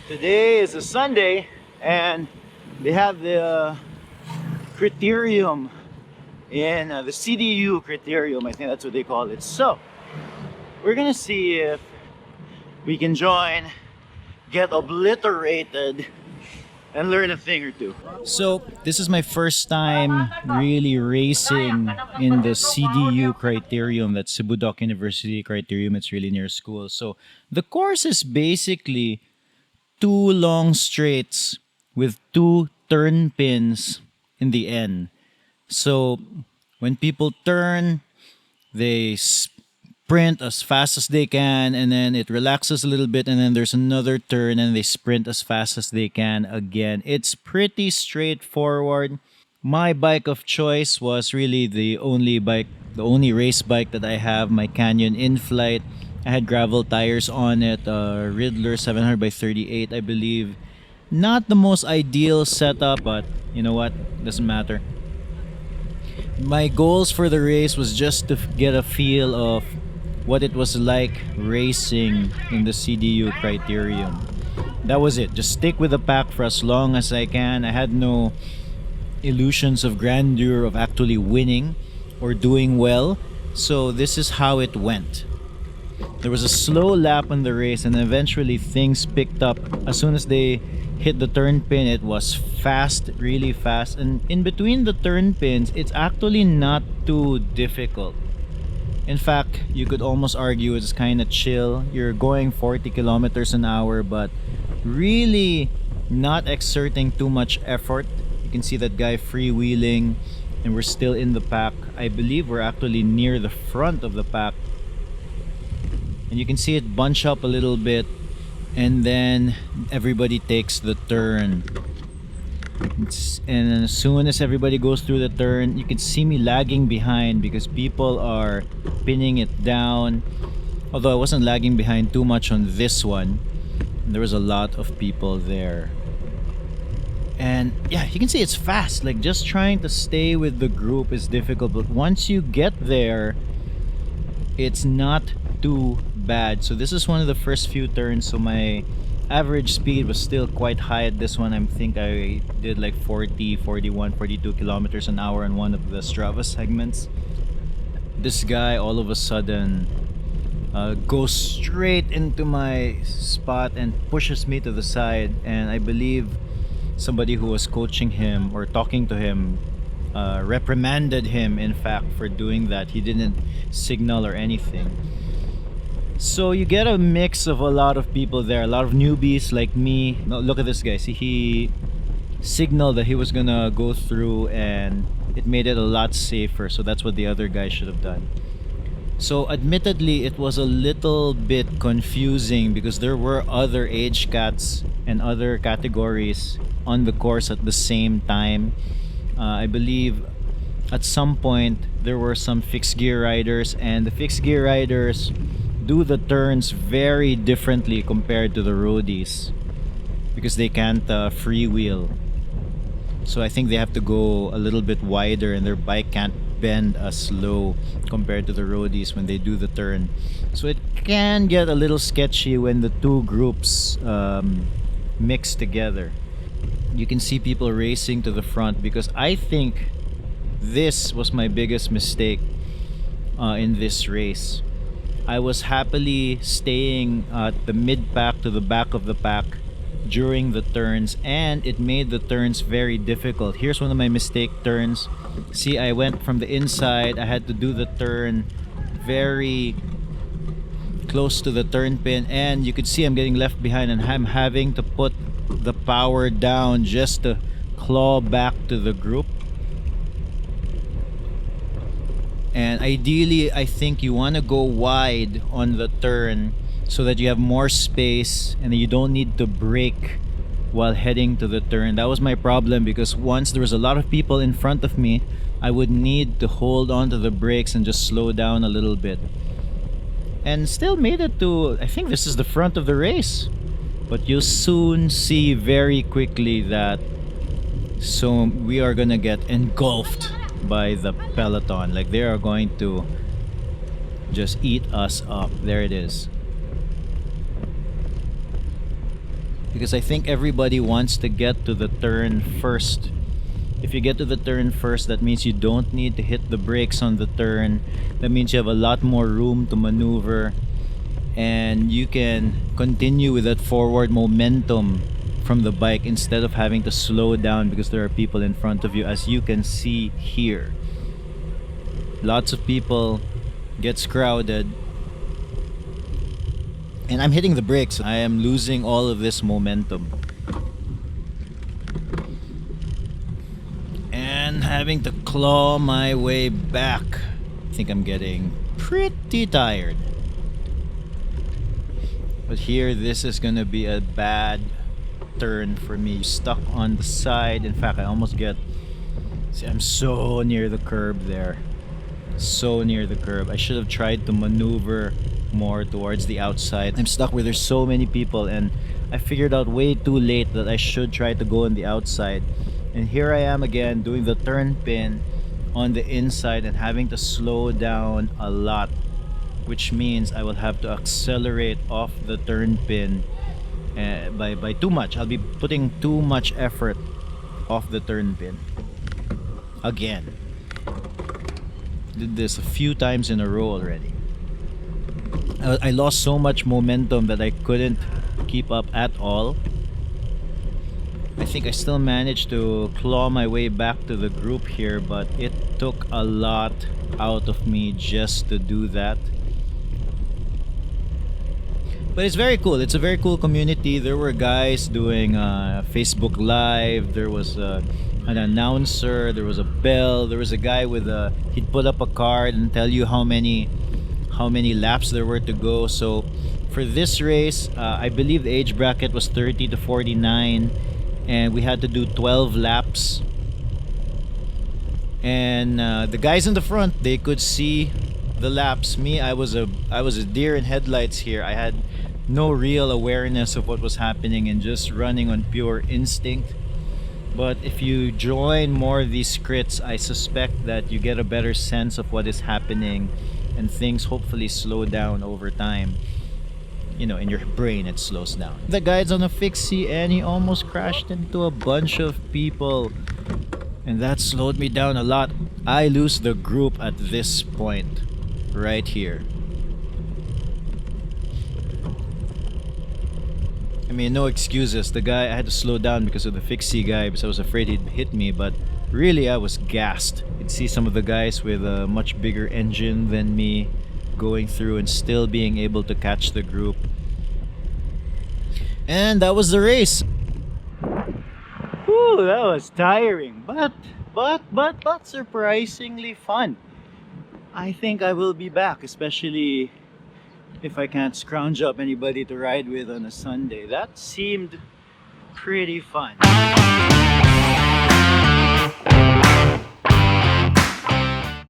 Today is a Sunday and they have the Criterium in the CDU Criterium, I think that's what they call it. So we're gonna see if we can join, get obliterated, and learn a thing or two. So this is my first time really racing in the CDU Criterium, that's Cebu Doc University Criterium. It's really near school. So the course is basically two long straights with two turn pins in the end. So when people turn, they sprint as fast as they can, and then it relaxes a little bit, and then there's another turn and they sprint as fast as they can again. It's pretty straightforward. My bike of choice was really the only race bike that I have, my Canyon Inflite. I had gravel tires on it, Riddler 700 by 38, I believe. Not the most ideal setup, but you know what? Doesn't matter. My goals for the race was just to get a feel of what it was like racing in the CDU Criterium. That was it. Just stick with the pack for as long as I can. I had no illusions of grandeur of actually winning or doing well. So this is how it went. There was a slow lap on the race, and eventually things picked up. As soon as they hit the turn pin, it was fast, really fast. And in between the turn pins, it's actually not too difficult. In fact, you could almost argue it's kind of chill. You're going 40 kilometers an hour, but really not exerting too much effort. You can see that guy freewheeling, and we're still in the pack. I believe we're actually near the front of the pack. And you can see it bunch up a little bit, and then everybody takes the turn. And as soon as everybody goes through the turn, you can see me lagging behind because people are pinning it down. Although I wasn't lagging behind too much on this one. There was a lot of people there. And yeah, you can see it's fast. Like, just trying to stay with the group is difficult, but once you get there, it's not too bad. So this is one of the first few turns, so my average speed was still quite high at this one. I think I did like 40, 41, 42 kilometers an hour on one of the Strava segments. This guy all of a sudden goes straight into my spot and pushes me to the side, and I believe somebody who was coaching him or talking to him reprimanded him, in fact, for doing that. He didn't signal or anything. So you get a mix of a lot of people there, a lot of newbies like me. No, look at this guy. See, he signaled that he was gonna go through, and it made it a lot safer. So that's what the other guy should have done. So admittedly, it was a little bit confusing because there were other age cats and other categories on the course at the same time. I believe at some point there were some fixed gear riders, and the fixed gear riders do the turns very differently compared to the roadies because they can't freewheel. So I think they have to go a little bit wider, and their bike can't bend as low compared to the roadies when they do the turn. So it can get a little sketchy when the two groups mix together. You can see people racing to the front because I think this was my biggest mistake in this race. I was happily staying at the mid-pack to the back of the pack during the turns, and it made the turns very difficult. Here's one of my mistake turns. See, I went from the inside. I had to do the turn very close to the turn pin, and you could see I'm getting left behind, and I'm having to put the power down just to claw back to the group. And ideally, I think you want to go wide on the turn so that you have more space and you don't need to brake while heading to the turn. That was my problem because once there was a lot of people in front of me, I would need to hold on to the brakes and just slow down a little bit. And still made it to, I think this is the front of the race. But you'll soon see very quickly that we are gonna get engulfed by the peloton. Like, they are going to just eat us up. There it is. because I think everybody wants to get to the turn first. If you get to the turn first, that means you don't need to hit the brakes on the turn. That means you have a lot more room to maneuver, and you can continue with that forward momentum from the bike instead of having to slow down because there are people in front of you, as you can see here. Lots of people, gets crowded, and I'm hitting the brakes. I am losing all of this momentum and having to claw my way back. I think I'm getting pretty tired. But here, this is gonna be a bad turn for me. Stuck on the side. In fact, I almost get... See, I'm so near the curb there. So near the curb. I should have tried to maneuver more towards the outside. I'm stuck where there's so many people, and I figured out way too late that I should try to go on the outside. And here I am again doing the turn pin on the inside and having to slow down a lot, which means I will have to accelerate off the turn pin by too much. I'll be putting too much effort off the turn pin. Again. Did this a few times in a row already. I lost so much momentum that I couldn't keep up at all. I think I still managed to claw my way back to the group here, but it took a lot out of me just to do that. But it's very cool. It's a very cool community. There were guys doing Facebook Live. There was an announcer. There was a bell. There was a guy with a... He'd put up a card and tell you how many laps there were to go. So for this race, I believe the age bracket was 30 to 49, and we had to do 12 laps. And the guys in the front, they could see the laps. Me, I was a deer in headlights here. I had no real awareness of what was happening and just running on pure instinct. But if you join more of these crits, I suspect that you get a better sense of what is happening, and things hopefully slow down over time. You know, in your brain it slows down. The guy's on a fixie and he almost crashed into a bunch of people, and that slowed me down a lot. I lose the group at this point right here. I mean, no excuses. The guy, I had to slow down because of the fixie guy, because I was afraid he'd hit me, but really I was gassed. You'd see some of the guys with a much bigger engine than me going through and still being able to catch the group. And that was the race. Whew, that was tiring, but surprisingly fun. I think I will be back, especially if I can't scrounge up anybody to ride with on a Sunday. That seemed pretty fun.